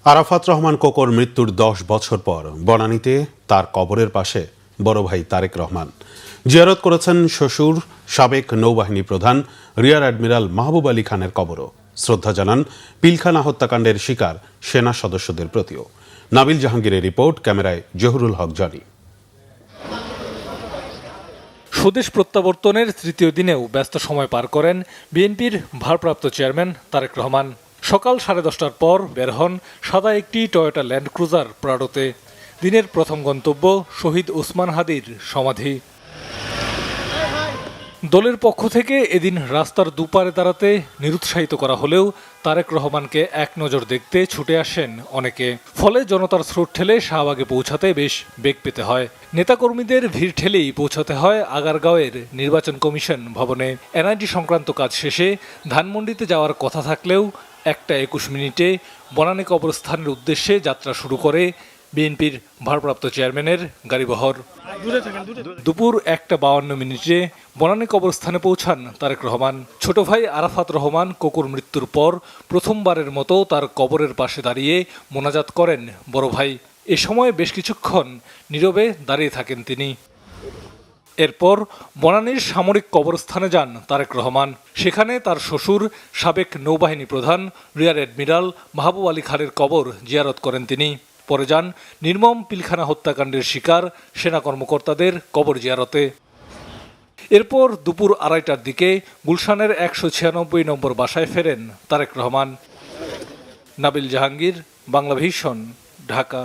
আরাফাত রহমান কোকোর মৃত্যুর 10 বছর পর বনানীতে তার কবরের পাশে বড় ভাই তারেক রহমান জিয়ারত করেছেন শ্বশুর সাবেক নৌবাহিনী প্রধান রিয়ার অ্যাডমিরাল মাহবুব আলী খানের কবরও শ্রদ্ধা জানান পিলখানা হত্যাকাণ্ডের শিকার সেনা সদস্যদের প্রতিও। নাবিল জাহাঙ্গীরের রিপোর্ট, ক্যামেরায় জহুরুল হক জনি। স্বদেশ প্রত্যাবর্তনের তৃতীয় দিনেও ব্যস্ত সময় পার করেন বিএনপির ভারপ্রাপ্ত চেয়ারম্যান তারেক রহমান। সকাল 10:30টার পর বের হন সাদা একটি টয়োটা ল্যান্ড ক্রুজার প্রাডোতে। দিনের প্রথম গন্তব্য শহীদ ওসমান হাদির সমাধি। দলের পক্ষ থেকে এদিন রাস্তার দুপারে দাঁড়াতে নিরুৎসাহিত করা হলেও তারেক রহমানকে এক নজর দেখতে ছুটে আসেন অনেকে। ফলে জনতার স্রোত ঠেলে শাহবাগে পৌঁছাতে বেশ বেগ পেতে হয়। নেতাকর্মীদের ভিড় ঠেলেই পৌঁছাতে হয় আগারগাঁওয়ের নির্বাচন কমিশন ভবনে। এনআইডি সংক্রান্ত কাজ শেষে ধানমন্ডিতে যাওয়ার কথা থাকলেও 1:21 বনানী কবরস্থানের উদ্দেশ্যে যাত্রা শুরু করে বিএনপির ভারপ্রাপ্ত চেয়ারম্যানের গাড়িবহর। দুপুর 1:52 বনানী কবরস্থানে পৌঁছান তারেক রহমান। ছোট ভাই আরাফাত রহমান কোকোর মৃত্যুর পর প্রথমবারের মতো তার কবরের পাশে দাঁড়িয়ে মোনাজাত করেন বড় ভাই। এ সময় বেশ কিছুক্ষণ নীরবে দাঁড়িয়ে থাকেন তিনি। এরপর বনানীর সামরিক কবরস্থানে যান তারেক রহমান। সেখানে তার শ্বশুর সাবেক নৌবাহিনী প্রধান রিয়ার অ্যাডমিরাল মাহবুব আলী খানের কবর জিয়ারত করেন তিনি। পরে যান নির্মম পিলখানা হত্যাকাণ্ডের শিকার সেনা কর্মকর্তাদের কবর জিয়ারতে। এরপর দুপুর 2:30টার দিকে গুলশানের 196 নম্বর বাসায় ফেরেন তারেক রহমান। নাবিল জাহাঙ্গীর, বাংলা ভিশন, ঢাকা।